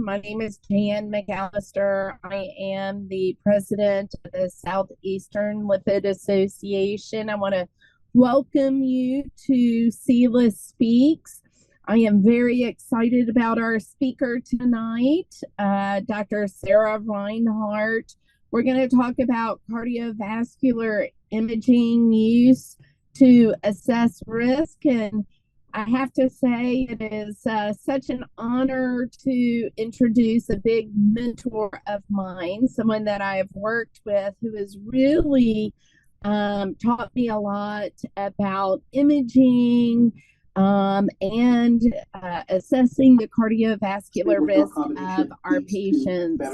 My name is Jan McAlister. I am the president of the Southeastern Lipid Association. I want to welcome you to SELA Speaks. I am very excited about our speaker tonight, Dr. Sarah Rinehart. We're going to talk about cardiovascular imaging use to assess risk, and I have to say it is such an honor to introduce a big mentor of mine, someone that I have worked with who has really taught me a lot about imaging and assessing the cardiovascular risk of our patients.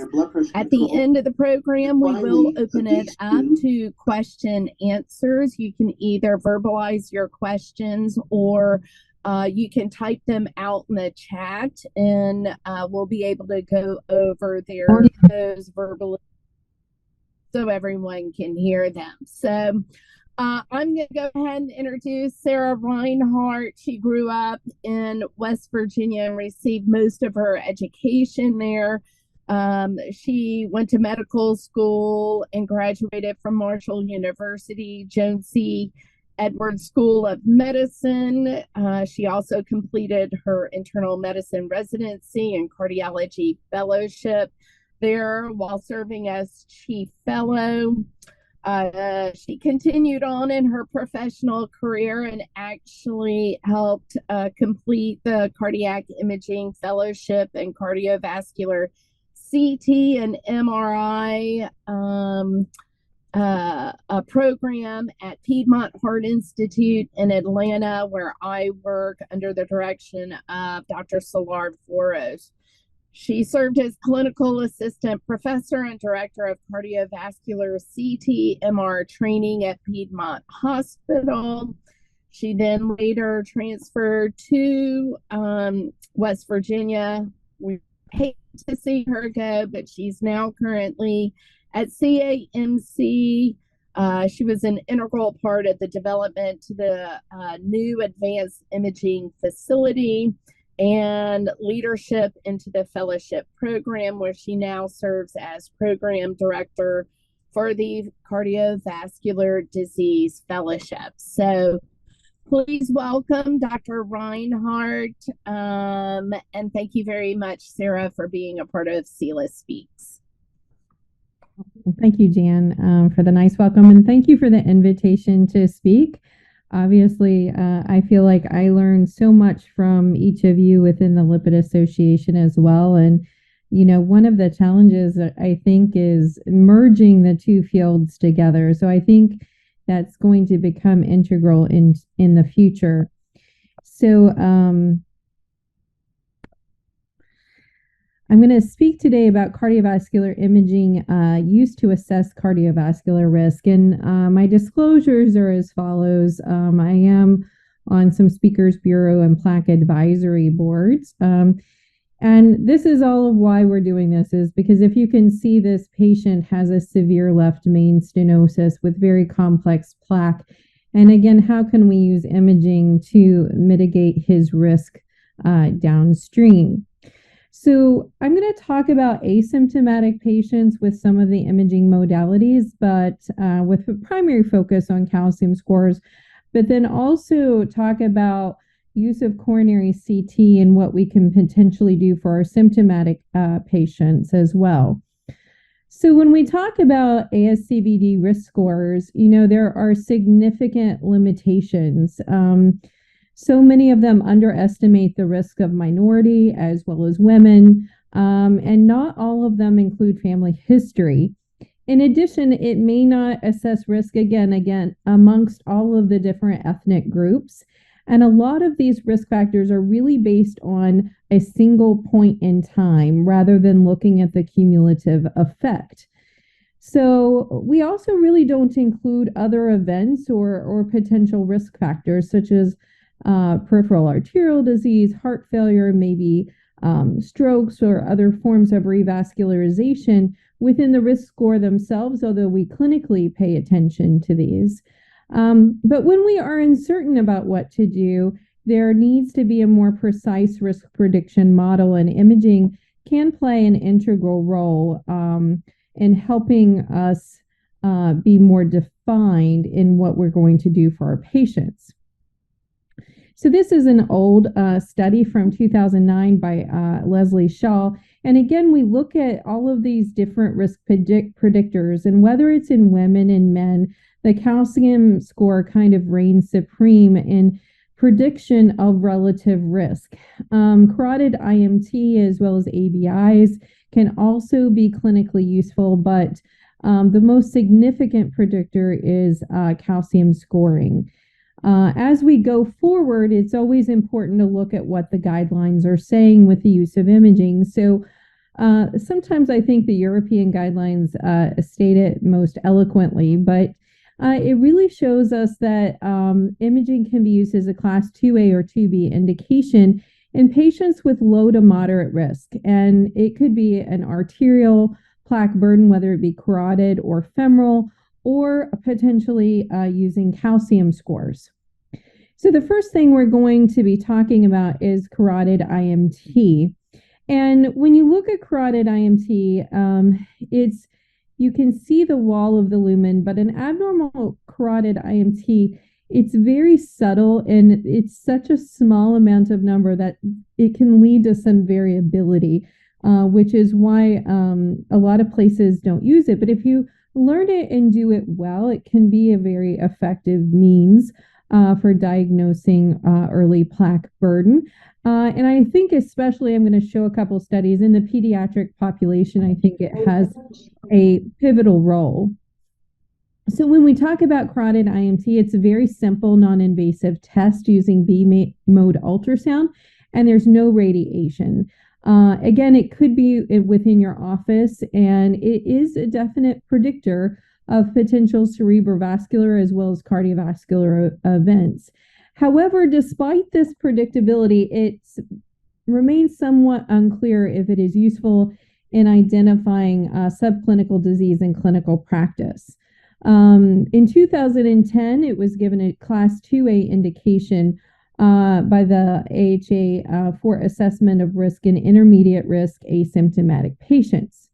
At the end of the program, we will open it up to question answers. You can either verbalize your questions or you can type them out in the chat, and we'll be able to go over those verbally so everyone can hear them. So I'm going to go ahead and introduce Sarah Rinehart. She grew up in West Virginia and received most of her education there. She went to medical school and graduated from Marshall University, Jones C. Edwards School of Medicine. She also completed her internal medicine residency and cardiology fellowship there while serving as chief fellow. She continued on in her professional career and actually helped complete the cardiac imaging fellowship and cardiovascular CT and MRI a program at Piedmont Heart Institute in Atlanta, where I work under the direction of Dr. Szilard Floros. She served as clinical assistant professor and director of cardiovascular CT MR training at Piedmont Hospital. She then later transferred to West Virginia. We hate to see her go, but she's now currently at CAMC. She was an integral part of the development to the new advanced imaging facility and leadership into the fellowship program, where she now serves as program director for the cardiovascular disease fellowship. So please welcome Dr. Rinehart, and thank you very much, Sarah, for being a part of SELA Speaks. Thank you, Jan, for the nice welcome, and thank you for the invitation to speak. Obviously, I feel like I learned so much from each of you within the Lipid Association as well. And, you know, one of the challenges that I think is merging the two fields together. So I think that's going to become integral in the future. So I'm going to speak today about cardiovascular imaging used to assess cardiovascular risk. And my disclosures are as follows. I am on some Speakers Bureau and plaque advisory boards. And this is all of why we're doing this, is because if you can see, this patient has a severe left main stenosis with very complex plaque. And again, how can we use imaging to mitigate his risk downstream? So I'm going to talk about asymptomatic patients with some of the imaging modalities, but with a primary focus on calcium scores, but then also talk about use of coronary CT and what we can potentially do for our symptomatic patients as well. So when we talk about ASCVD risk scores, you know, there are significant limitations. So many of them underestimate the risk of minority as well as women, and not all of them include family history. In addition, it may not assess risk again amongst all of the different ethnic groups. And a lot of these risk factors are really based on a single point in time rather than looking at the cumulative effect. So we also really don't include other events or potential risk factors such as peripheral arterial disease, heart failure, maybe strokes or other forms of revascularization within the risk score themselves, although we clinically pay attention to these. But when we are uncertain about what to do, there needs to be a more precise risk prediction model, and imaging can play an integral role in helping us be more defined in what we're going to do for our patients. So this is an old study from 2009 by Leslie Shaw. And again, we look at all of these different risk predictors, and whether it's in women and men, the calcium score kind of reigns supreme in prediction of relative risk. Carotid IMT as well as ABIs can also be clinically useful, but the most significant predictor is calcium scoring. As we go forward, it's always important to look at what the guidelines are saying with the use of imaging. So sometimes I think the European guidelines state it most eloquently, but it really shows us that imaging can be used as a class 2A or 2B indication in patients with low to moderate risk. And it could be an arterial plaque burden, whether it be carotid or femoral, or potentially using calcium scores. So the first thing we're going to be talking about is carotid IMT. And when you look at carotid IMT, you can see the wall of the lumen, but an abnormal carotid IMT, it's very subtle, and it's such a small amount of number that it can lead to some variability, which is why a lot of places don't use it. But if you learn it and do it well, it can be a very effective means for diagnosing early plaque burden. And I think especially, I'm going to show a couple studies in the pediatric population. I think it has a pivotal role. So when we talk about carotid IMT, it's a very simple, non-invasive test using B-mode ultrasound, and there's no radiation. Again, it could be within your office, and it is a definite predictor of potential cerebrovascular as well as cardiovascular events. However, despite this predictability, it remains somewhat unclear if it is useful in identifying subclinical disease in clinical practice. In 2010, it was given a class 2A indication by the AHA for assessment of risk in intermediate risk asymptomatic patients.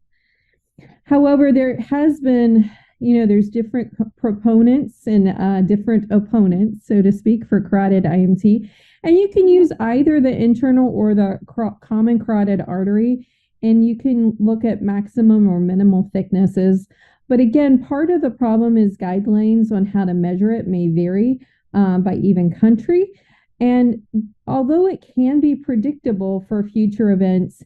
However, there has been, there's different proponents and different opponents, so to speak, for carotid IMT. And you can use either the internal or the common carotid artery, and you can look at maximum or minimal thicknesses. But again, part of the problem is guidelines on how to measure it may vary by even country. And although it can be predictable for future events,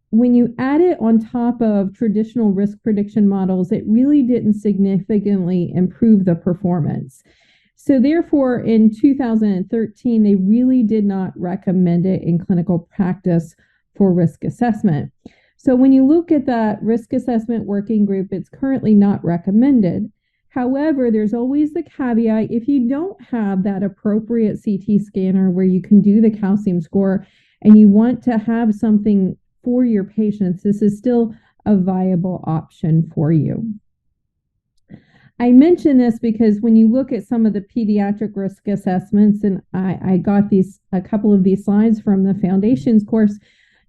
when you add it on top of traditional risk prediction models, it really didn't significantly improve the performance. So therefore, in 2013, they really did not recommend it in clinical practice for risk assessment. So when you look at that risk assessment working group, it's currently not recommended. However, there's always the caveat, if you don't have that appropriate CT scanner where you can do the calcium score and you want to have something for your patients, this is still a viable option for you. I mention this because when you look at some of the pediatric risk assessments, and I got a couple of these slides from the Foundations course,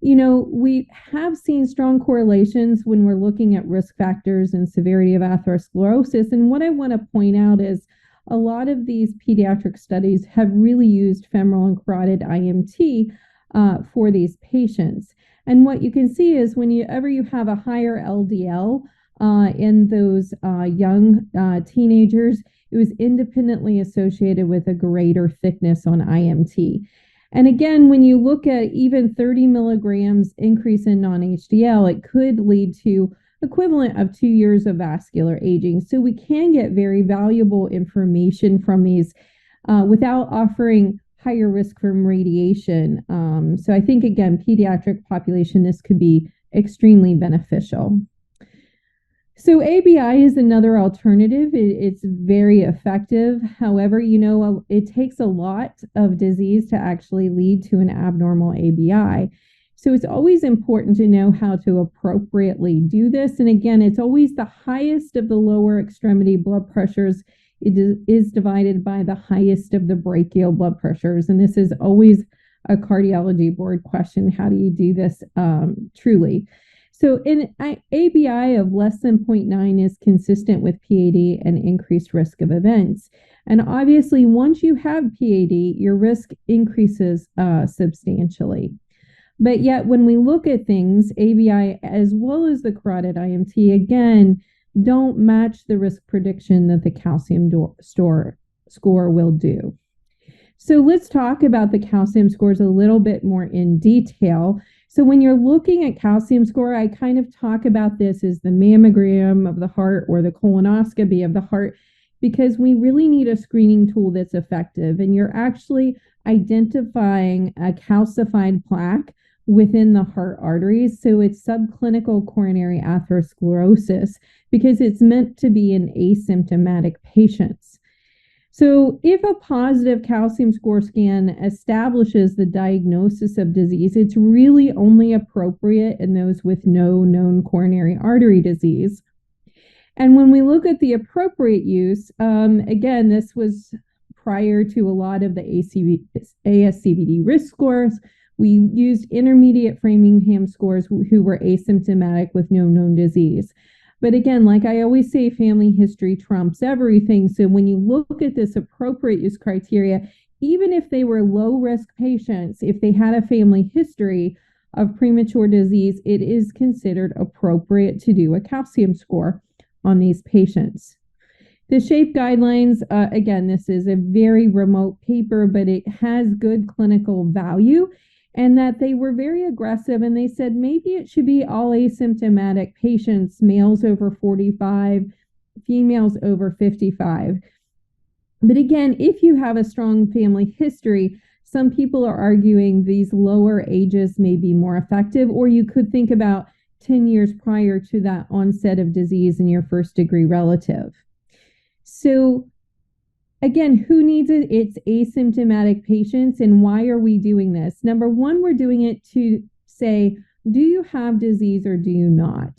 we have seen strong correlations when we're looking at risk factors and severity of atherosclerosis. And what I want to point out is a lot of these pediatric studies have really used femoral and carotid IMT for these patients. And what you can see is whenever you have a higher LDL in those young teenagers, it was independently associated with a greater thickness on IMT. And again, when you look at even 30 milligrams increase in non-HDL, it could lead to equivalent of 2 years of vascular aging. So we can get very valuable information from these without offering higher risk from radiation. So I think, again, pediatric population, this could be extremely beneficial. So ABI is another alternative. It's very effective. However, it takes a lot of disease to actually lead to an abnormal ABI. So it's always important to know how to appropriately do this. And again, it's always the highest of the lower extremity blood pressures. It is divided by the highest of the brachial blood pressures. And this is always a cardiology board question. How do you do this truly? So an ABI of less than 0.9 is consistent with PAD and increased risk of events. And obviously, once you have PAD, your risk increases substantially. But yet, when we look at things, ABI as well as the carotid IMT, again, don't match the risk prediction that the calcium score will do. So let's talk about the calcium scores a little bit more in detail. So when you're looking at calcium score, I kind of talk about this as the mammogram of the heart or the colonoscopy of the heart, because we really need a screening tool that's effective. And you're actually identifying a calcified plaque within the heart arteries. So it's subclinical coronary atherosclerosis because it's meant to be in asymptomatic patients. So if a positive calcium score scan establishes the diagnosis of disease, it's really only appropriate in those with no known coronary artery disease. And when we look at the appropriate use, again, this was prior to a lot of the ASCVD risk scores. We used intermediate Framingham scores who were asymptomatic with no known disease. But again, like I always say, family history trumps everything. So when you look at this appropriate use criteria, even if they were low risk patients, if they had a family history of premature disease, it is considered appropriate to do a calcium score on these patients. The SHAPE guidelines, again, this is a very remote paper, but it has good clinical value, and that they were very aggressive, and they said maybe it should be all asymptomatic patients, males over 45, females over 55. But again, if you have a strong family history, some people are arguing these lower ages may be more effective, or you could think about 10 years prior to that onset of disease in your first degree relative. So again, who needs it? It's asymptomatic patients. And why are we doing this? Number one, we're doing it to say, do you have disease or do you not?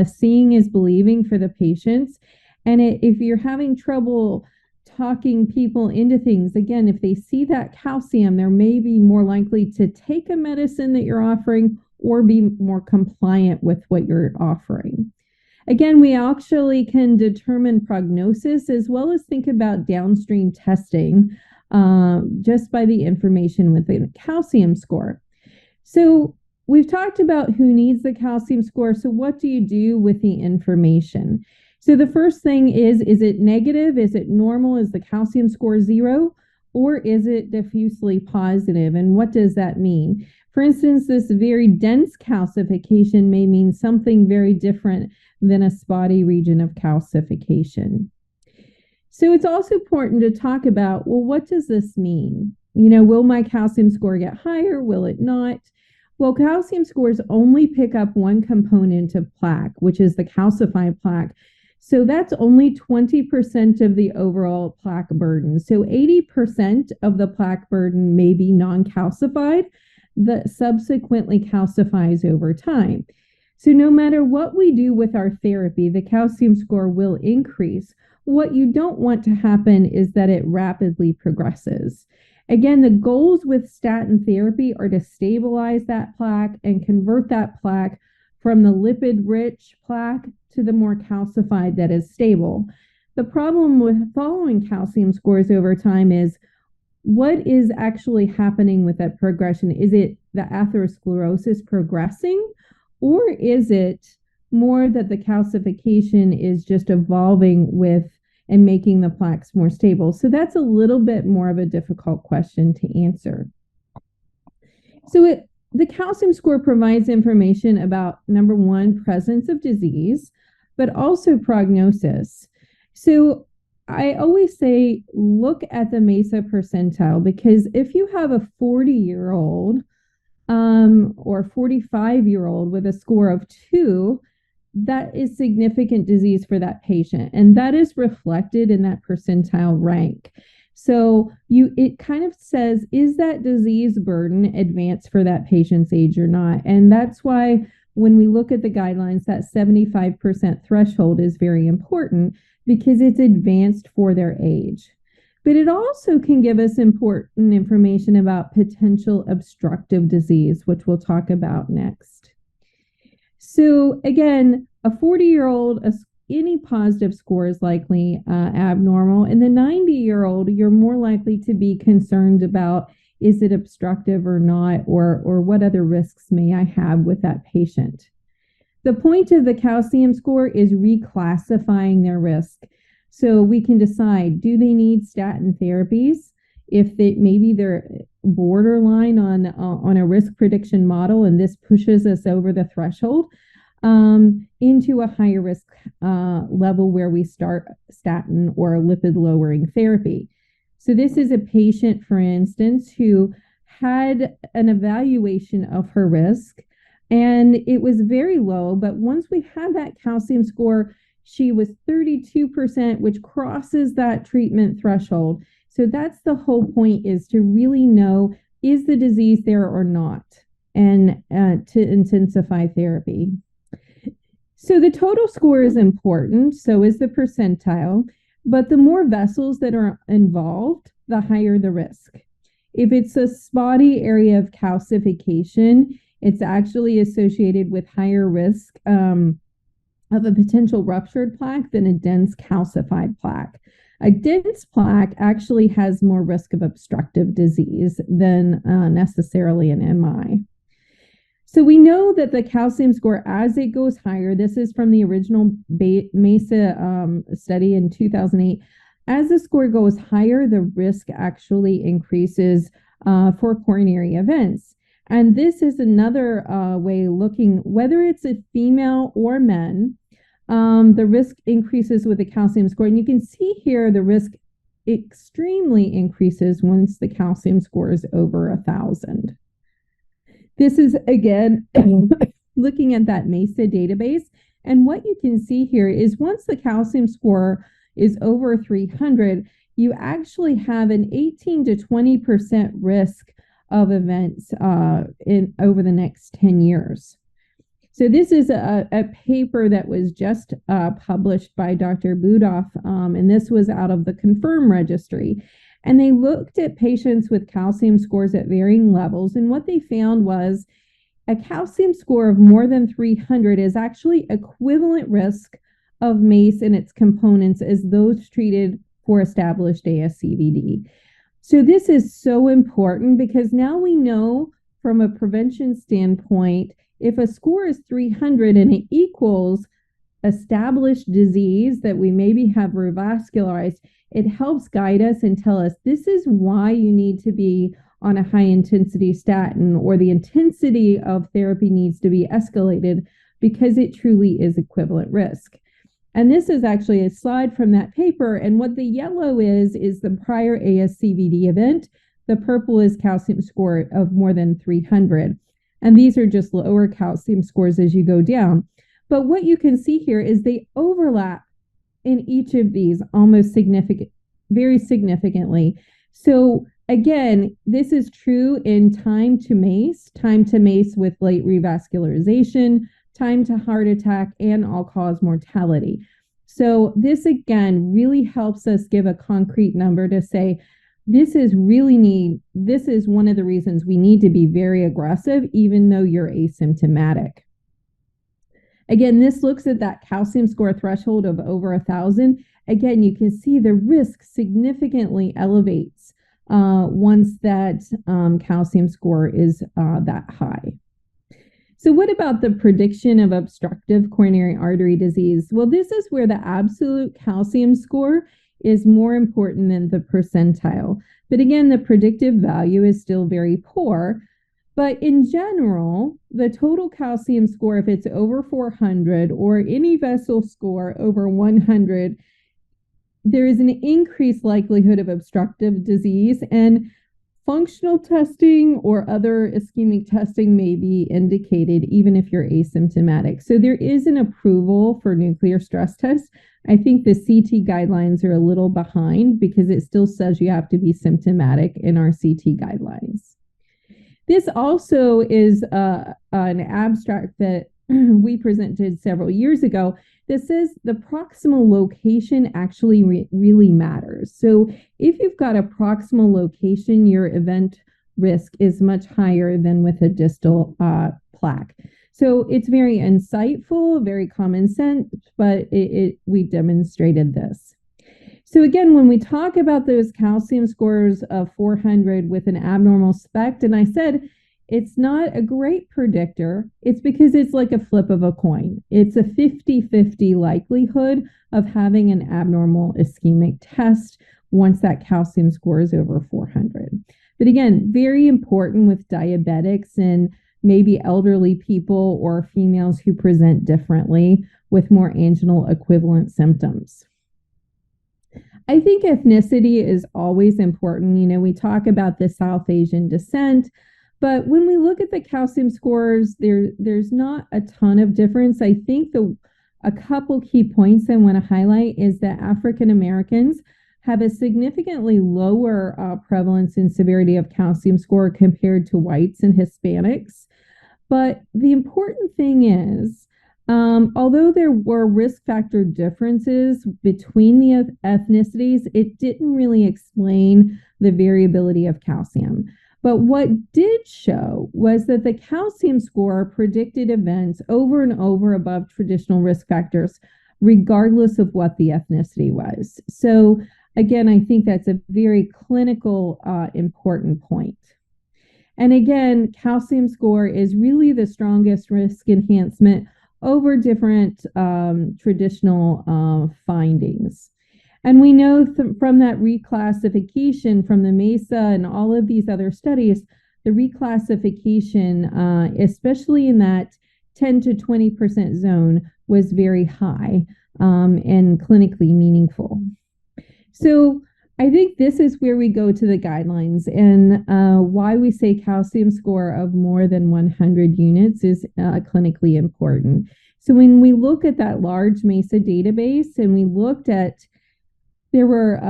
Seeing is believing for the patients. And if you're having trouble talking people into things, again, if they see that calcium, they're maybe more likely to take a medicine that you're offering or be more compliant with what you're offering. Again, we actually can determine prognosis as well as think about downstream testing just by the information within a calcium score. So we've talked about who needs the calcium score. So what do you do with the information? So the first thing is it negative? Is it normal? Is the calcium score 0? Or is it diffusely positive? And what does that mean? For instance, this very dense calcification may mean something very different than a spotty region of calcification. So it's also important to talk about, well, what does this mean? Will my calcium score get higher? Will it not? Well, calcium scores only pick up one component of plaque, which is the calcified plaque. So that's only 20% of the overall plaque burden. So 80% of the plaque burden may be non-calcified that subsequently calcifies over time. So no matter what we do with our therapy, the calcium score will increase. What you don't want to happen is that it rapidly progresses. Again, the goals with statin therapy are to stabilize that plaque and convert that plaque from the lipid-rich plaque to the more calcified that is stable. The problem with following calcium scores over time is what is actually happening with that progression? Is it the atherosclerosis progressing, or is it more that the calcification is just evolving with and making the plaques more stable? So that's a little bit more of a difficult question to answer. So the calcium score provides information about, number one, presence of disease, but also prognosis. So I always say, look at the MESA percentile, because if you have a 40-year-old or 45-year-old with a score of 2, that is significant disease for that patient. And that is reflected in that percentile rank. So it kind of says, is that disease burden advanced for that patient's age or not? And that's why when we look at the guidelines, that 75% threshold is very important because it's advanced for their age. but it also can give us important information about potential obstructive disease, which we'll talk about next. So again, a 40-year-old, any positive score is likely abnormal. In the 90-year-old, you're more likely to be concerned about, is it obstructive or not, or what other risks may I have with that patient. The point of the calcium score is reclassifying their risk. So we can decide, do they need statin therapies? If maybe they're borderline on a risk prediction model, and this pushes us over the threshold into a higher risk level where we start statin or lipid lowering therapy. So this is a patient, for instance, who had an evaluation of her risk, and it was very low, but once we had that calcium score, she was 32%, which crosses that treatment threshold. So that's the whole point, is to really know, is the disease there or not, and to intensify therapy. So the total score is important, so is the percentile, but the more vessels that are involved, the higher the risk. If it's a spotty area of calcification, it's actually associated with higher risk of a potential ruptured plaque than a dense calcified plaque. A dense plaque actually has more risk of obstructive disease than necessarily an MI. So we know that the calcium score, as it goes higher, this is from the original MESA study in 2008, as the score goes higher, the risk actually increases for coronary events. And this is another way looking, whether it's a female or men, the risk increases with the calcium score. And you can see here the risk extremely increases once the calcium score is over 1,000. This is, again, looking at that MESA database. And what you can see here is once the calcium score is over 300, you actually have an 18 to 20% risk of events over the next 10 years. So this is a paper that was just published by Dr. Budoff, and this was out of the CONFIRM registry. And they looked at patients with calcium scores at varying levels, and what they found was a calcium score of more than 300 is actually equivalent risk of MACE and its components as those treated for established ASCVD. So this is so important because now we know from a prevention standpoint, if a score is 300 and it equals established disease that we maybe have revascularized, it helps guide us and tell us this is why you need to be on a high intensity statin, or the intensity of therapy needs to be escalated because it truly is equivalent risk. And this is actually a slide from that paper. And what the yellow is the prior ASCVD event. The purple is calcium score of more than 300. And these are just lower calcium scores as you go down. But what you can see here is they overlap in each of these almost very significantly. So again, this is true in time to MACE with late revascularization, time to heart attack, and all-cause mortality. So this, again, really helps us give a concrete number to say, this is one of the reasons we need to be very aggressive, even though you're asymptomatic. Again, this looks at that calcium score threshold of over 1,000. Again, you can see the risk significantly elevates once that calcium score is that high. So what about the prediction of obstructive coronary artery disease? Well, this is where the absolute calcium score is more important than the percentile. But again, the predictive value is still very poor. But in general, the total calcium score, if it's over 400 or any vessel score over 100, there is an increased likelihood of obstructive disease, and functional testing or other ischemic testing may be indicated even if you're asymptomatic. So there is an approval for nuclear stress tests. I think the CT guidelines are a little behind because it still says you have to be symptomatic in our CT guidelines. This also is an abstract that we presented several years ago that says the proximal location actually really matters. So if you've got a proximal location, your event risk is much higher than with a distal plaque. So it's very insightful, very common sense, but we demonstrated this. So again, when we talk about those calcium scores of 400 with an abnormal SPECT, and I said it's not a great predictor, it's because it's like a flip of a coin. It's a 50-50 likelihood of having an abnormal ischemic test once that calcium score is over 400. But again, very important with diabetics and maybe elderly people or females who present differently with more anginal equivalent symptoms. I think ethnicity is always important. You know, we talk about the South Asian descent, but when we look at the calcium scores, there's not a ton of difference. I think a couple key points I want to highlight is that African Americans have a significantly lower prevalence and severity of calcium score compared to whites and Hispanics. But the important thing is, although there were risk factor differences between the ethnicities, it didn't really explain the variability of calcium. But what did show was that the calcium score predicted events over and over above traditional risk factors, regardless of what the ethnicity was. So again, I think that's a very clinical, important point. And again, calcium score is really the strongest risk enhancement over different traditional findings. And we know from that reclassification from the MESA and all of these other studies, the reclassification, especially in that 10 to 20% zone, was very high and clinically meaningful. So I think this is where we go to the guidelines and why we say calcium score of more than 100 units is clinically important. So when we look at that large MESA database and we looked at, there were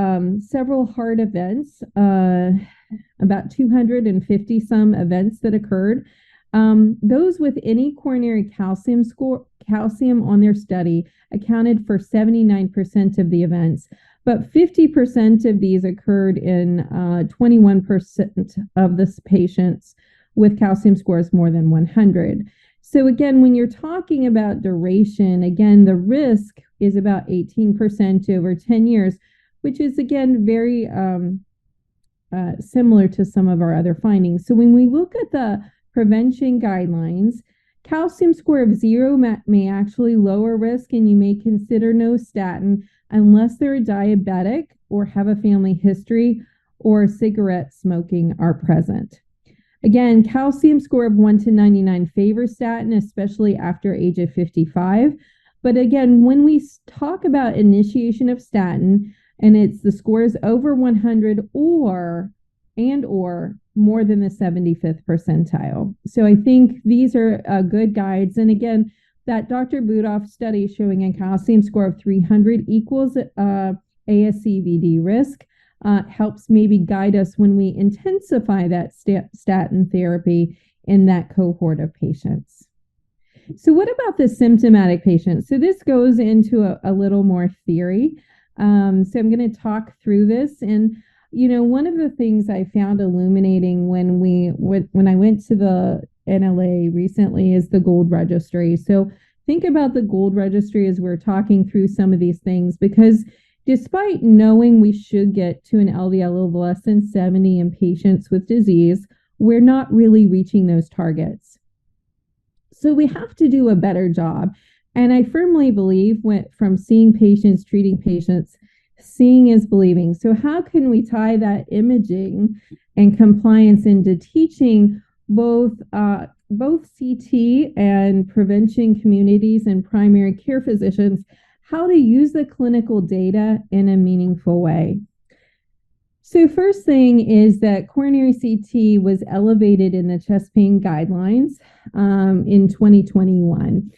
several heart events, about 250 some events that occurred. Those with any coronary calcium on their study accounted for 79% of the events. But 50% of these occurred in 21% of the patients with calcium scores more than 100. So again, when you're talking about duration, again, the risk is about 18% over 10 years, which is again very similar to some of our other findings. So when we look at the prevention guidelines, calcium score of 0 may actually lower risk, and you may consider no statin unless they're diabetic or have a family history or cigarette smoking are present. Again, calcium score of 1 to 99 favors statin, especially after age of 55. But again, when we talk about initiation of statin, and it's the score is over 100 or more than the 75th percentile. So I think these are good guides. And again, that Dr. Budoff study showing a calcium score of 300 equals ASCVD risk helps maybe guide us when we intensify that statin therapy in that cohort of patients. So what about the symptomatic patients? So this goes into a little more theory. So I'm going to talk through this. And, you know, one of the things I found illuminating when I went to the FNLA recently is the GOLD registry. So think about the GOLD registry as we're talking through some of these things, because despite knowing we should get to an LDL of less than 70 in patients with disease, we're not really reaching those targets. So we have to do a better job. And I firmly believe from seeing patients, treating patients, seeing is believing. So how can we tie that imaging and compliance into teaching both CT and prevention communities and primary care physicians how to use the clinical data in a meaningful way? So first thing is that coronary CT was elevated in the chest pain guidelines in 2021.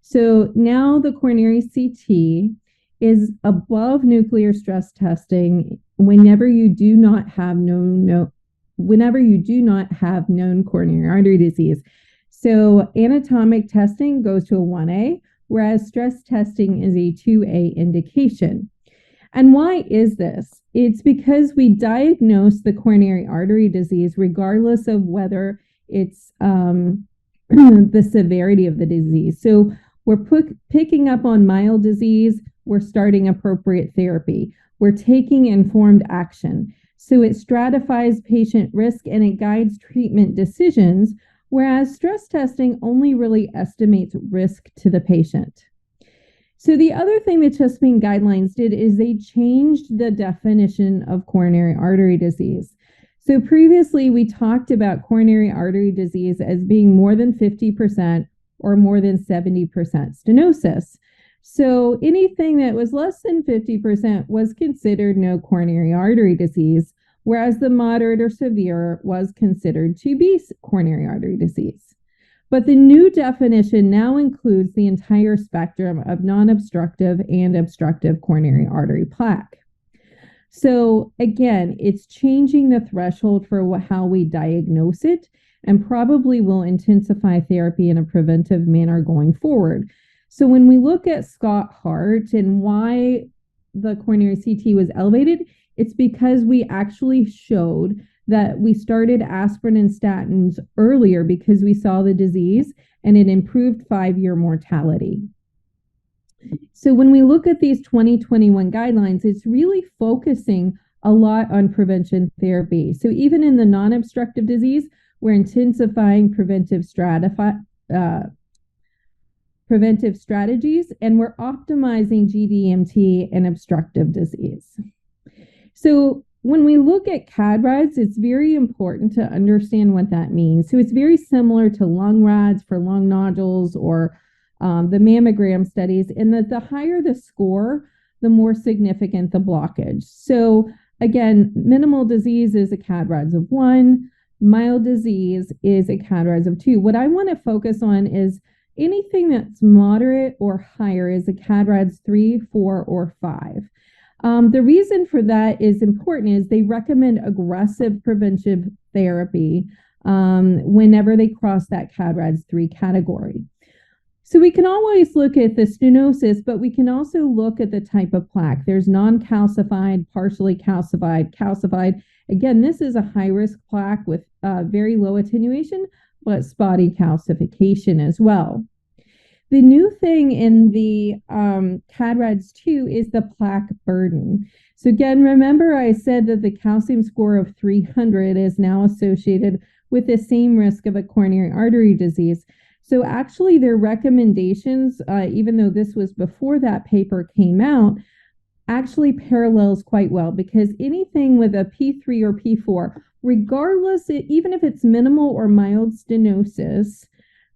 So now the coronary CT is above nuclear stress testing whenever you do not have known coronary artery disease. So anatomic testing goes to a 1A, whereas stress testing is a 2A indication. And why is this? It's because we diagnose the coronary artery disease regardless of whether it's the severity of the disease. So we're picking up on mild disease, we're starting appropriate therapy. We're taking informed action. So it stratifies patient risk and it guides treatment decisions, whereas stress testing only really estimates risk to the patient. So the other thing the Chesapeake guidelines did is they changed the definition of coronary artery disease. So previously we talked about coronary artery disease as being more than 50% or more than 70% stenosis. So anything that was less than 50% was considered no coronary artery disease, whereas the moderate or severe was considered to be coronary artery disease. But the new definition now includes the entire spectrum of non-obstructive and obstructive coronary artery plaque. So again, it's changing the threshold for how we diagnose it and probably will intensify therapy in a preventive manner going forward. So when we look at Scott Hart and why the coronary CT was elevated, it's because we actually showed that we started aspirin and statins earlier because we saw the disease and it improved 5-year mortality. So when we look at these 2021 guidelines, it's really focusing a lot on prevention therapy. So even in the non-obstructive disease, we're intensifying preventive strategies, and we're optimizing GDMT and obstructive disease. So when we look at CAD-RADS, it's very important to understand what that means. So it's very similar to lung RADS for lung nodules or the mammogram studies, in that the higher the score, the more significant the blockage. So again, minimal disease is a CAD-RADS of 1, mild disease is a CAD-RADS of 2. What I want to focus on is anything that's moderate or higher is a CAD-RADS 3, 4, or 5. The reason for that is important is they recommend aggressive preventive therapy whenever they cross that CAD-RADS 3 category. So we can always look at the stenosis, but we can also look at the type of plaque. There's non-calcified, partially calcified, calcified. Again, this is a high-risk plaque with very low attenuation, but spotty calcification as well. The new thing in the CAD-RADS 2 is the plaque burden. So again, remember I said that the calcium score of 300 is now associated with the same risk of a coronary artery disease. So actually their recommendations, even though this was before that paper came out, actually parallels quite well, because anything with a P3 or P4, regardless, even if it's minimal or mild stenosis,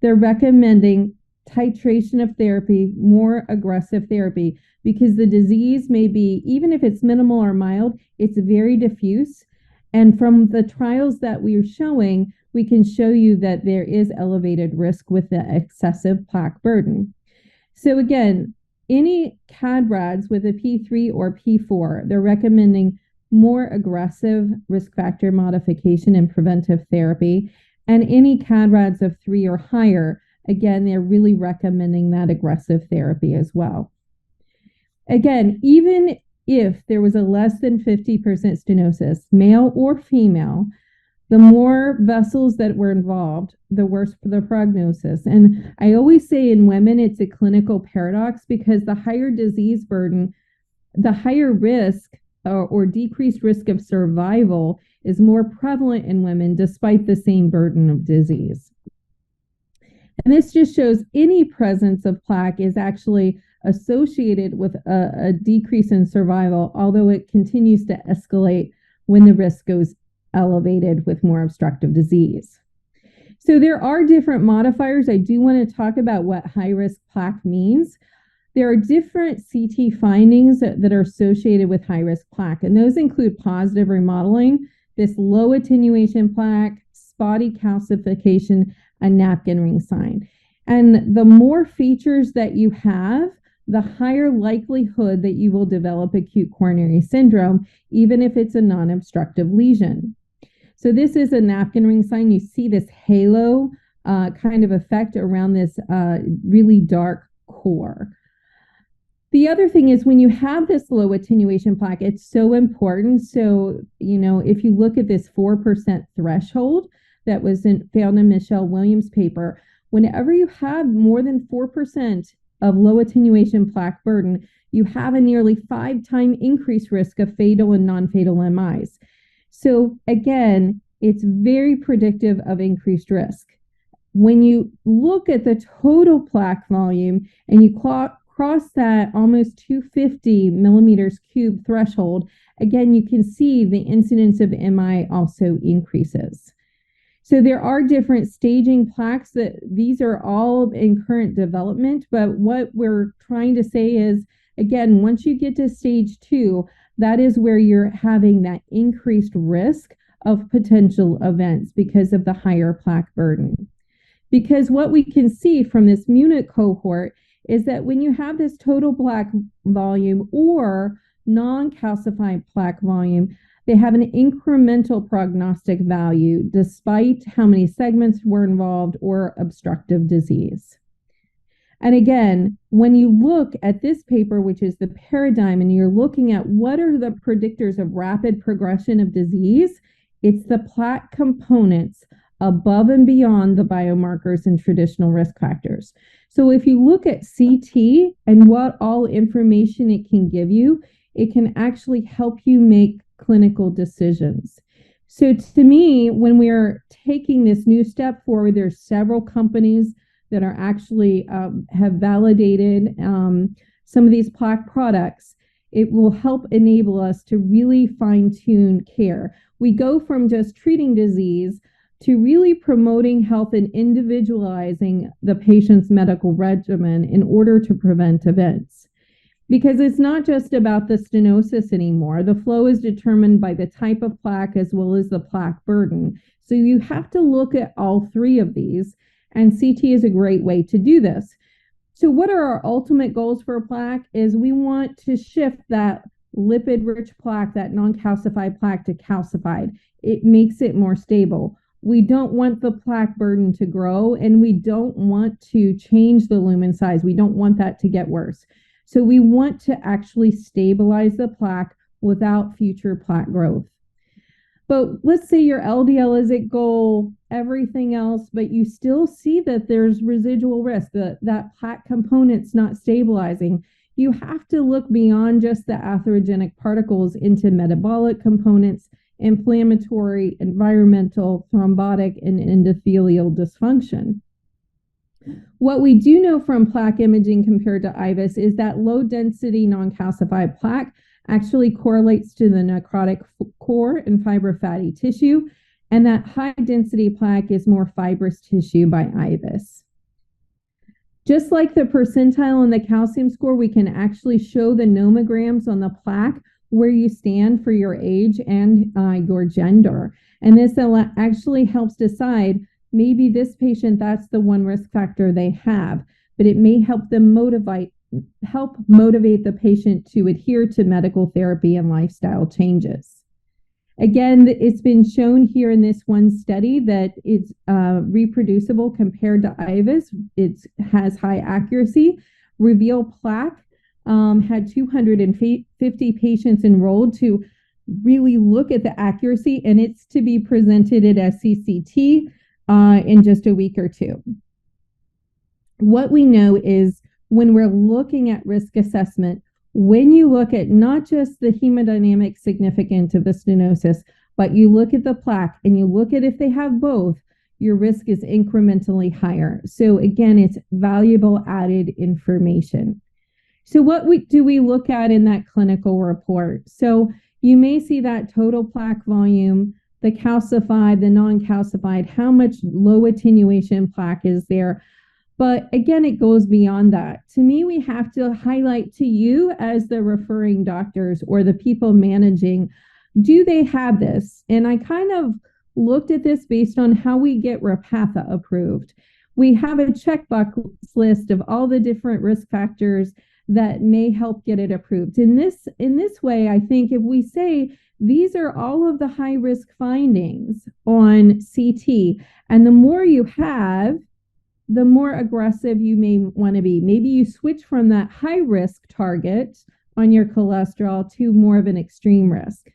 they're recommending titration of therapy, more aggressive therapy, because the disease may be, even if it's minimal or mild, it's very diffuse. And from the trials that we are showing, we can show you that there is elevated risk with the excessive plaque burden. So again, any CAD-RADS with a P3 or P4, they're recommending more aggressive risk factor modification and preventive therapy. And any CAD-RADS of 3 or higher, again, they're really recommending that aggressive therapy as well. Again, even if there was a less than 50% stenosis, male or female, the more vessels that were involved, the worse for the prognosis. And I always say in women, it's a clinical paradox, because the higher disease burden, the higher risk or decreased risk of survival is more prevalent in women despite the same burden of disease. And this just shows any presence of plaque is actually associated with a decrease in survival, although it continues to escalate when the risk goes elevated with more obstructive disease. So there are different modifiers. I do want to talk about what high-risk plaque means. There are different CT findings that are associated with high-risk plaque, and those include positive remodeling, this low attenuation plaque, spotty calcification, and napkin ring sign. And the more features that you have, the higher likelihood that you will develop acute coronary syndrome, even if it's a non-obstructive lesion. So this is a napkin ring sign. You see this halo kind of effect around this really dark core. The other thing is when you have this low attenuation plaque, it's so important. So, if you look at this 4% threshold that was found in Michelle Williams' paper, whenever you have more than 4% of low attenuation plaque burden, you have a nearly 5-time increased risk of fatal and non-fatal MIs. So again, it's very predictive of increased risk. When you look at the total plaque volume and you cross that almost 250 millimeters cubed threshold, again, you can see the incidence of MI also increases. So there are different staging plaques that these are all in current development, but what we're trying to say is, again, once you get to stage 2, that is where you're having that increased risk of potential events because of the higher plaque burden. Because what we can see from this Munich cohort is that when you have this total plaque volume or non-calcified plaque volume, they have an incremental prognostic value despite how many segments were involved or obstructive disease. And again, when you look at this paper, which is the paradigm, and you're looking at what are the predictors of rapid progression of disease, it's the plaque components above and beyond the biomarkers and traditional risk factors. So if you look at CT and what all information it can give you, it can actually help you make clinical decisions. So to me, when we're taking this new step forward, there's several companies that are actually have validated some of these plaque products. It will help enable us to really fine-tune care. We go from just treating disease to really promoting health and individualizing the patient's medical regimen in order to prevent events. Because it's not just about the stenosis anymore. The flow is determined by the type of plaque as well as the plaque burden. So you have to look at all three of these, and CT is a great way to do this. So what are our ultimate goals for a plaque is we want to shift that lipid-rich plaque, that non-calcified plaque, to calcified. It makes it more stable. We don't want the plaque burden to grow, and we don't want to change the lumen size. We don't want that to get worse. So we want to actually stabilize the plaque without future plaque growth. But let's say your LDL is at goal, everything else, but you still see that there's residual risk, that plaque component's not stabilizing. You have to look beyond just the atherogenic particles into metabolic components, inflammatory, environmental, thrombotic, and endothelial dysfunction. What we do know from plaque imaging compared to IVUS is that low density non-calcified plaque actually correlates to the necrotic core and fibrofatty tissue, and that high density plaque is more fibrous tissue by IVUS. Just like the percentile and the calcium score, we can actually show the nomograms on the plaque where you stand for your age and your gender. And this actually helps decide maybe this patient, that's the one risk factor they have, but it may help motivate the patient to adhere to medical therapy and lifestyle changes. Again, it's been shown here in this one study that it's reproducible compared to IVUS. It has high accuracy. Reveal plaque had 250 patients enrolled to really look at the accuracy, and it's to be presented at FSCCT in just a week or two. What we know is when we're looking at risk assessment, when you look at not just the hemodynamic significance of the stenosis, but you look at the plaque and you look at if they have both, your risk is incrementally higher. So again, it's valuable added information. So what do we look at in that clinical report? So you may see that total plaque volume, the calcified, the non-calcified, how much low attenuation plaque is there. But again, it goes beyond that. To me, we have to highlight to you as the referring doctors or the people managing, do they have this? And I kind of looked at this based on how we get Repatha approved. We have a checkbox list of all the different risk factors that may help get it approved. In this way, I think if we say these are all of the high risk findings on CT, and the more you have, the more aggressive you may want to be. Maybe you switch from that high risk target on your cholesterol to more of an extreme risk.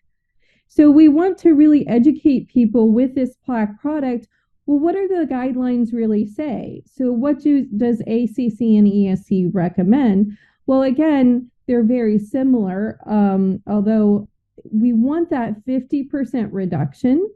So we want to really educate people with this plaque product. Well, what are the guidelines really say? So what does ACC and ESC recommend? Well, again, they're very similar, although we want that 50% reduction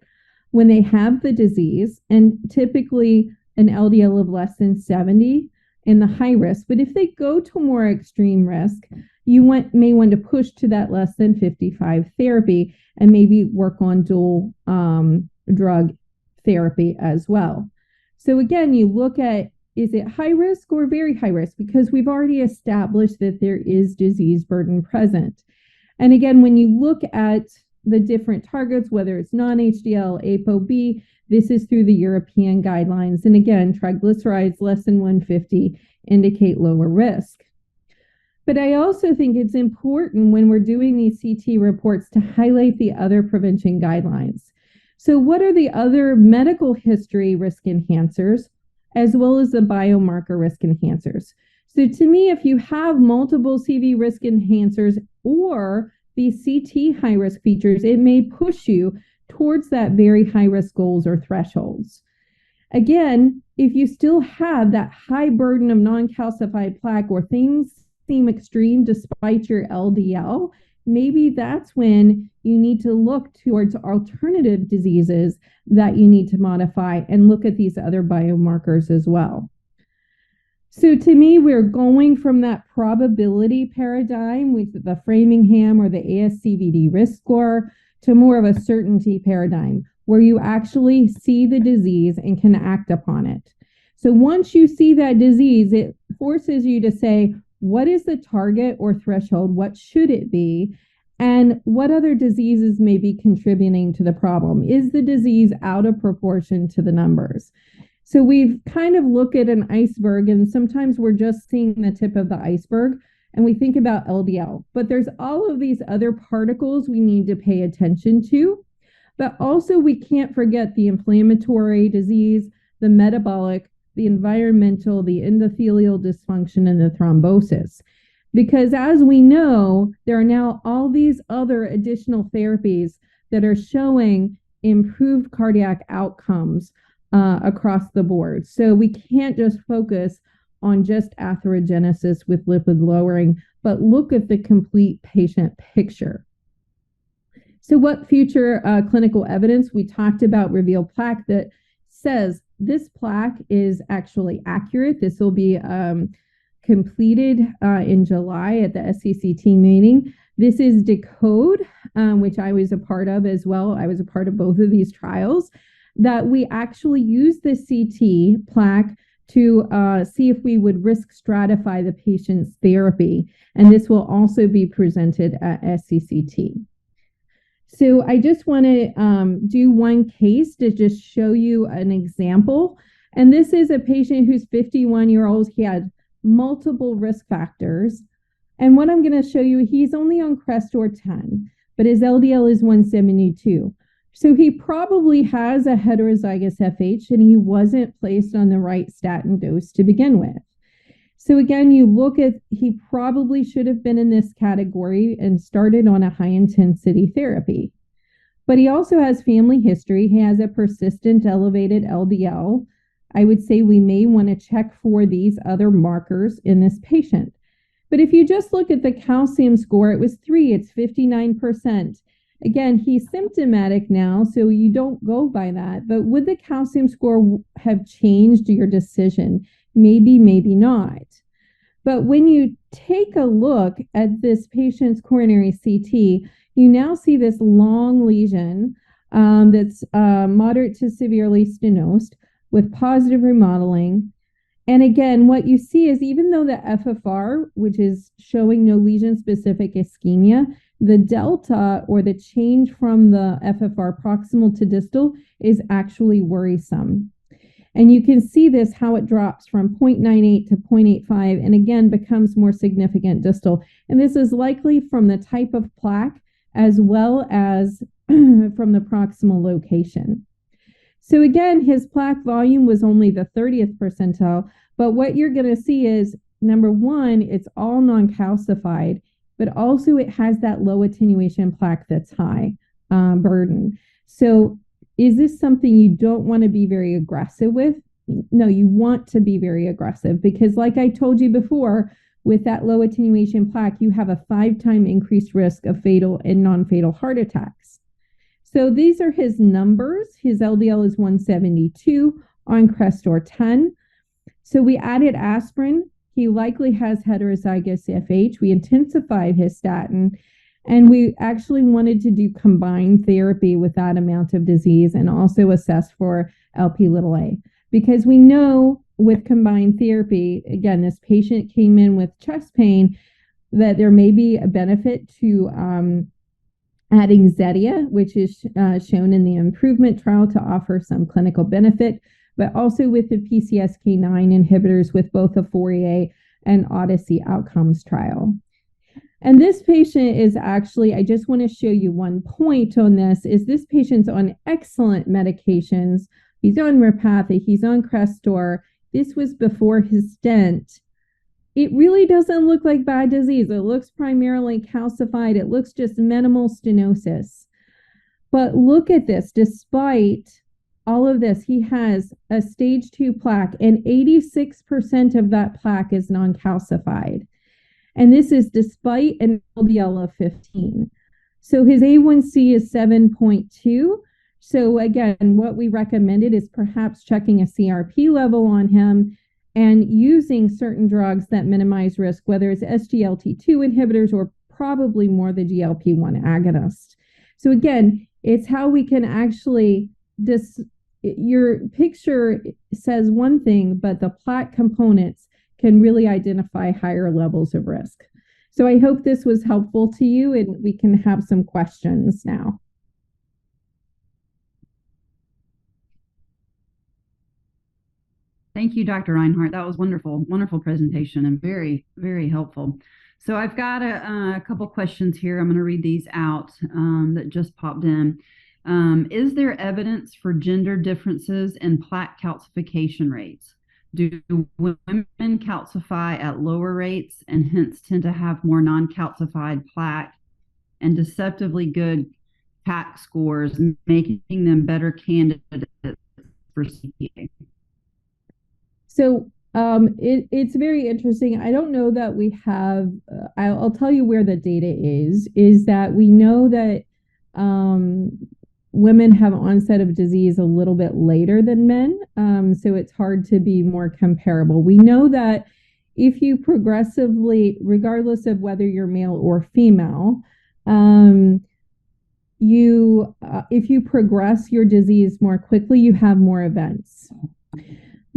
when they have the disease, and typically an LDL of less than 70 in the high risk. But if they go to more extreme risk, you may want to push to that less than 55 therapy and maybe work on dual drug therapy as well. So again, you look at, is it high risk or very high risk? Because we've already established that there is disease burden present. And again, when you look at the different targets, whether it's non-HDL, ApoB, this is through the European guidelines. And again, triglycerides less than 150 indicate lower risk. But I also think it's important when we're doing these CT reports to highlight the other prevention guidelines. So what are the other medical history risk enhancers, as well as the biomarker risk enhancers? So to me, if you have multiple CV risk enhancers or these CT high risk features, it may push you towards that very high risk goals or thresholds. Again, if you still have that high burden of non-calcified plaque or things seem extreme despite your LDL, maybe that's when you need to look towards alternative diseases that you need to modify and look at these other biomarkers as well. So to me, we're going from that probability paradigm with the Framingham or the ASCVD risk score to more of a certainty paradigm where you actually see the disease and can act upon it. So once you see that disease, it forces you to say, what is the target or threshold? What should it be? And what other diseases may be contributing to the problem? Is the disease out of proportion to the numbers? So we've kind of looked at an iceberg, and sometimes we're just seeing the tip of the iceberg and we think about LDL, but there's all of these other particles we need to pay attention to. But also we can't forget the inflammatory disease, the metabolic, the environmental, the endothelial dysfunction, and the thrombosis. Because as we know, there are now all these other additional therapies that are showing improved cardiac outcomes across the board. So we can't just focus on just atherogenesis with lipid lowering, but look at the complete patient picture. So what future clinical evidence? We talked about REVEAL plaque that says this plaque is actually accurate. This will be completed in July at the FSCCT meeting. This is DECODE, which I was a part of as well. I was a part of both of these trials, that we actually use the CT plaque to see if we would risk stratify the patient's therapy. And this will also be presented at FSCCT. So I just want to do one case to just show you an example. And this is a patient who's 51 years old. He had multiple risk factors. And what I'm going to show you, he's only on Crestor 10, but his LDL is 172. So he probably has a heterozygous FH and he wasn't placed on the right statin dose to begin with. So again, you look at, he probably should have been in this category and started on a high intensity therapy. But he also has family history. He has a persistent elevated LDL. I would say we may want to check for these other markers in this patient. But if you just look at the calcium score, it was 3, it's 59%. Again, he's symptomatic now, so you don't go by that. But would the calcium score have changed your decision? Maybe, maybe not. But when you take a look at this patient's coronary CT, you now see this long lesion that's moderate to severely stenosed with positive remodeling. And again, what you see is even though the FFR, which is showing no lesion-specific ischemia, the delta or the change from the FFR proximal to distal is actually worrisome. And you can see this, how it drops from 0.98 to 0.85 and again becomes more significant distal. And this is likely from the type of plaque as well as from the proximal location. So again, his plaque volume was only the 30th percentile, but what you're going to see is, number one, it's all non-calcified, but also it has that low attenuation plaque that's high burden. So is this something you don't want to be very aggressive with? No, you want to be very aggressive because, like I told you before, with that low attenuation plaque, you have a 5-time increased risk of fatal and non-fatal heart attacks. So these are his numbers. His LDL is 172 on Crestor 10. So we added aspirin. He likely has heterozygous FH. We intensified his statin, and we actually wanted to do combined therapy with that amount of disease and also assess for Lp(a). Because we know with combined therapy, again, this patient came in with chest pain, that there may be a benefit to adding Zetia, which is shown in the improvement trial to offer some clinical benefit, but also with the PCSK9 inhibitors with both the FOURIER and Odyssey outcomes trial. And this patient is actually, I just want to show you one point on this, is this patient's on excellent medications. He's on Repatha, he's on Crestor. This was before his stent. It really doesn't look like bad disease. It looks primarily calcified. It looks just minimal stenosis. But look at this. Despite all of this, he has a stage 2 plaque, and 86% of that plaque is non-calcified. And this is despite an LDL of 15. So his A1C is 7.2. So again, what we recommended is perhaps checking a CRP level on him and using certain drugs that minimize risk, whether it's SGLT2 inhibitors or probably more the GLP-1 agonist. So again, it's how we can actually, your picture says one thing, but the plaque components can really identify higher levels of risk. So I hope this was helpful to you, and we can have some questions now. Thank you, Dr. Rinehart. That was wonderful, wonderful presentation and very, very helpful. So I've got a couple questions here. I'm going to read these out that just popped in. Is there evidence for gender differences in plaque calcification rates? Do women calcify at lower rates and hence tend to have more non-calcified plaque and deceptively good PAC scores, making them better candidates for CTA? So it's very interesting. I don't know that we have, I'll tell you where the data is that we know that women have onset of disease a little bit later than men. So it's hard to be more comparable. We know that if you progressively, regardless of whether you're male or female, if you progress your disease more quickly, you have more events.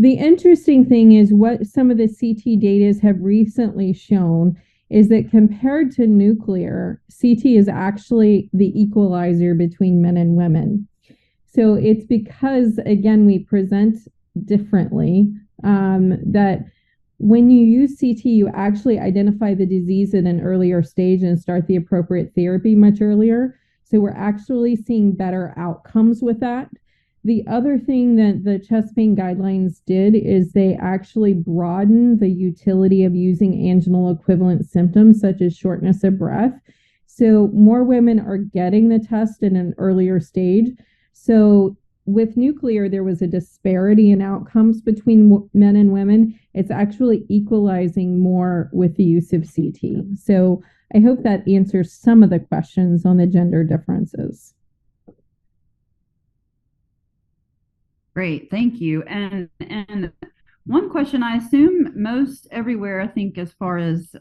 The interesting thing is what some of the CT data have recently shown is that compared to nuclear, CT is actually the equalizer between men and women. So it's because, again, we present differently, that when you use CT, you actually identify the disease at an earlier stage and start the appropriate therapy much earlier. So we're actually seeing better outcomes with that. The other thing that the chest pain guidelines did is they actually broadened the utility of using anginal equivalent symptoms such as shortness of breath. So more women are getting the test in an earlier stage. So with nuclear, there was a disparity in outcomes between men and women. It's actually equalizing more with the use of CT. So I hope that answers some of the questions on the gender differences. Great, thank you. And one question, I assume most everywhere, I think as far as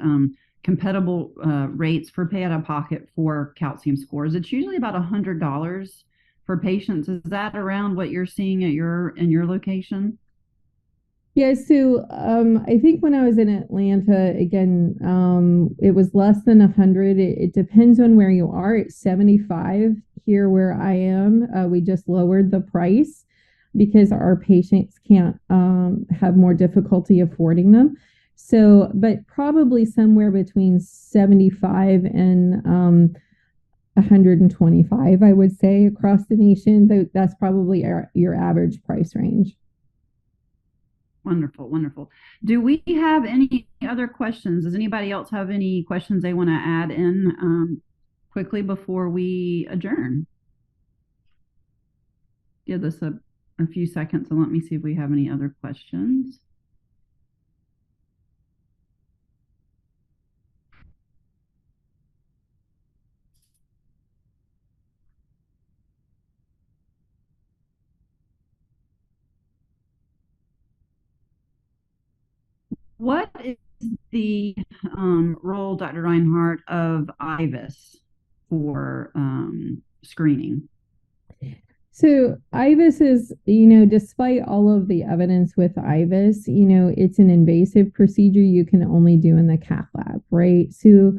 compatible rates for pay out of pocket for calcium scores, it's usually about $100 for patients. Is that around what you're seeing at in your location? Yeah, so I think when I was in Atlanta, again, it was less than 100. It depends on where you are. It's 75 here where I am. We just lowered the price because our patients can't have more difficulty affording them. So, but probably somewhere between 75 and $125, I would say, across the nation. That's probably your average price range. Wonderful, wonderful. Do we have any other questions? Does anybody else have any questions they want to add in quickly before we adjourn? Give this a few seconds and let me see if we have any other questions. What is the role, Dr. Rinehart, of IVUS for screening? So IVUS is, despite all of the evidence with IVUS, it's an invasive procedure you can only do in the cath lab, right? So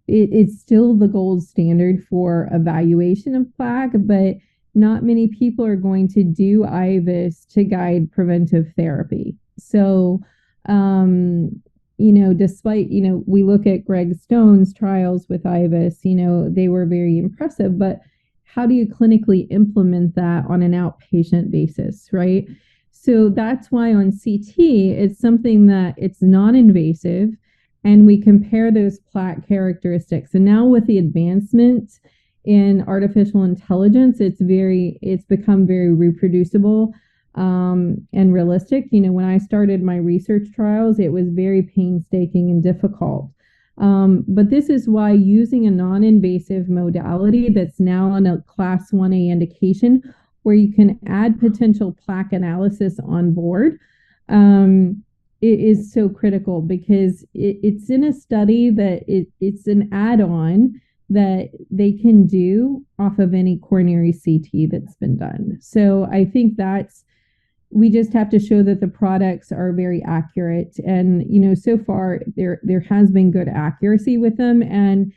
it's still the gold standard for evaluation of plaque, but not many people are going to do IVUS to guide preventive therapy. So, despite, we look at Greg Stone's trials with IVUS, they were very impressive, but how do you clinically implement that on an outpatient basis, right? So that's why on CT, it's something that it's non-invasive, and we compare those plaque characteristics. And now with the advancement in artificial intelligence, it's become very reproducible and realistic. When I started my research trials, it was very painstaking and difficult. But this is why using a non-invasive modality that's now on a class 1A indication, where you can add potential plaque analysis on board, it is so critical, because it's in a study that it's an add-on that they can do off of any coronary CT that's been done. So I think we just have to show that the products are very accurate. And, so far there has been good accuracy with them. And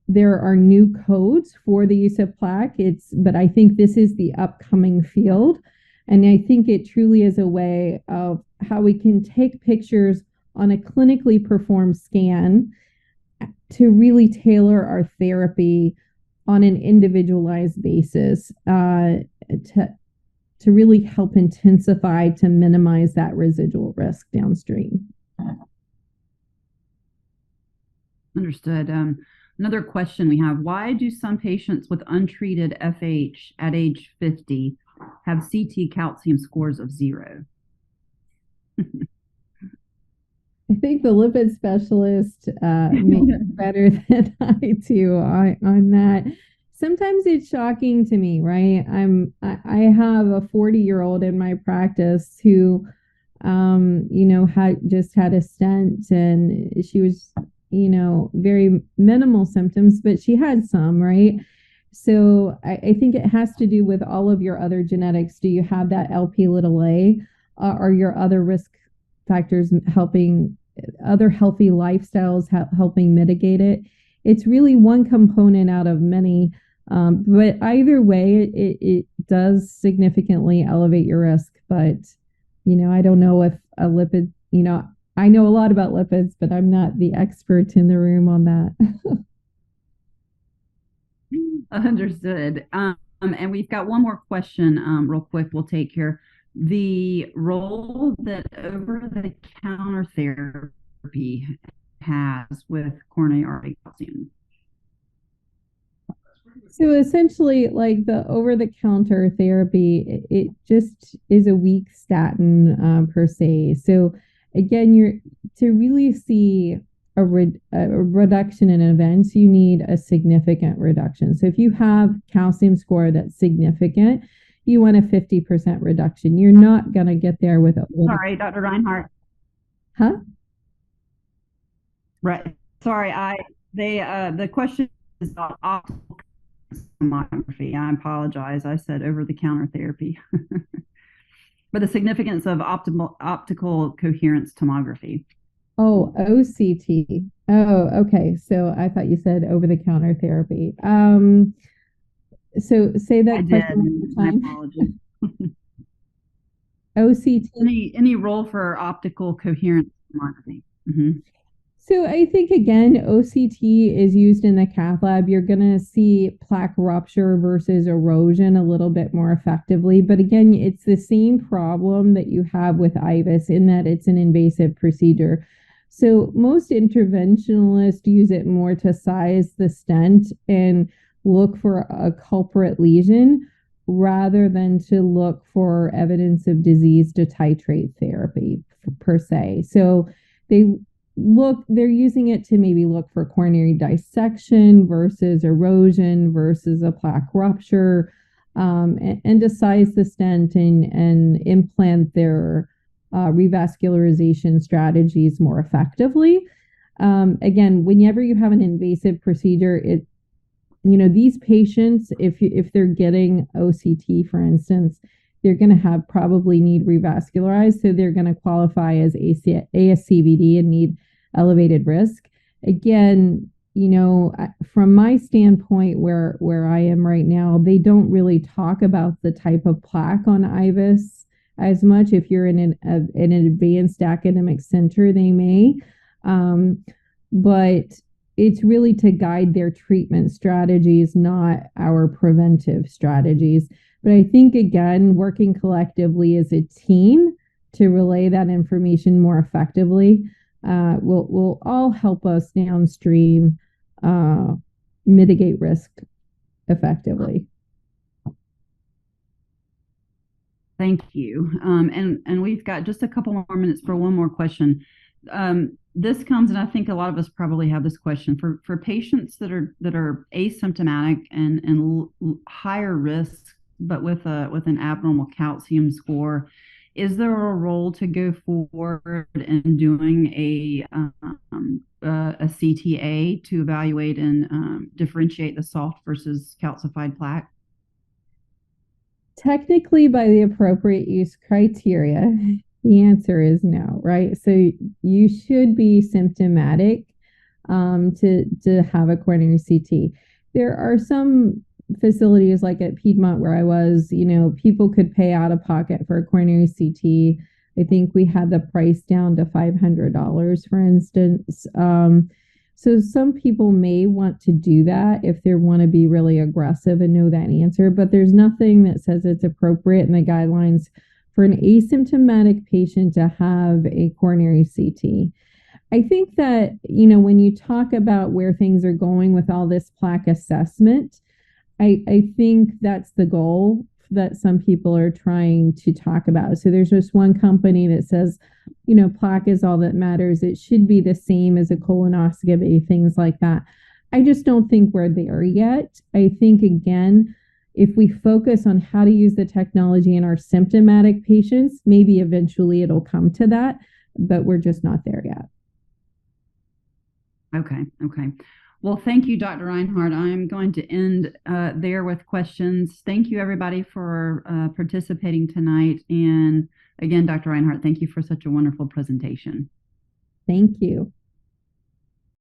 there are new codes for the use of plaque. But I think this is the upcoming field. And I think it truly is a way of how we can take pictures on a clinically performed scan to really tailor our therapy on an individualized basis, to really help intensify, to minimize that residual risk downstream. Understood. Another question we have: why do some patients with untreated FH at age 50 have CT calcium scores of 0? I think the lipid specialist makes better than I do on that. Sometimes it's shocking to me, right? I have a 40-year-old in my practice who, had just had a stent, and she was, very minimal symptoms, but she had some, right? So I think it has to do with all of your other genetics. Do you have that Lp(a)? Are your other risk factors helping, other healthy lifestyles helping mitigate it? It's really one component out of many. But either way, it does significantly elevate your risk. But, I don't know if a lipid, I know a lot about lipids, but I'm not the expert in the room on that. Understood. And we've got one more question real quick we'll take here. The role that over-the-counter therapy has with coronary artery calcium. So essentially, like the over-the-counter therapy, it just is a weak statin per se. So again, to really see a reduction in events, you need a significant reduction. So if you have calcium score that's significant, you want a 50% reduction. You're not going to get there with a... Sorry, Dr. Rinehart. Huh? Right. Sorry, the question is about optical tomography. I apologize. I said over-the-counter therapy. But the significance of optical coherence tomography. Oh, OCT. Oh, okay. So I thought you said over-the-counter therapy. So say that question one more time. My apologies. OCT. Any role for optical coherence tomography? Mm-hmm. So I think again, OCT is used in the cath lab. You're going to see plaque rupture versus erosion a little bit more effectively. But again, it's the same problem that you have with IVUS in that it's an invasive procedure. So most interventionalists use it more to size the stent and look for a culprit lesion rather than to look for evidence of disease to titrate therapy per se. So they're using it to maybe look for coronary dissection versus erosion versus a plaque rupture, and to size the stent and implant their revascularization strategies more effectively. Again, whenever you have an invasive procedure, these patients, if they're getting OCT, for instance, they're going to have probably need revascularized. So they're going to qualify as ASCVD and need elevated risk. Again, from my standpoint, where I am right now, they don't really talk about the type of plaque on IVUS as much. If you're in an advanced academic center, they may. But it's really to guide their treatment strategies, not our preventive strategies. But I think, again, working collectively as a team to relay that information more effectively will all help us downstream mitigate risk effectively. Thank you. And we've got just a couple more minutes for one more question. This comes, and I think a lot of us probably have this question for patients that are asymptomatic and higher risk, but with an abnormal calcium score. Is there a role to go forward in doing a CTA to evaluate and differentiate the soft versus calcified plaque? Technically, by the appropriate use criteria, the answer is no, right? So you should be symptomatic to have a coronary CT. There are some facilities like at Piedmont where I was, people could pay out of pocket for a coronary CT. I think we had the price down to $500, for instance. So some people may want to do that if they want to be really aggressive and know that answer, but there's nothing that says it's appropriate in the guidelines for an asymptomatic patient to have a coronary CT. I think that, when you talk about where things are going with all this plaque assessment, I think that's the goal that some people are trying to talk about. So there's just one company that says, plaque is all that matters. It should be the same as a colonoscopy, things like that. I just don't think we're there yet. I think, again, if we focus on how to use the technology in our symptomatic patients, maybe eventually it'll come to that, but we're just not there yet. Okay. Well, thank you, Dr. Rinehart. I'm going to end there with questions. Thank you, everybody, for participating tonight. And again, Dr. Rinehart, thank you for such a wonderful presentation. Thank you.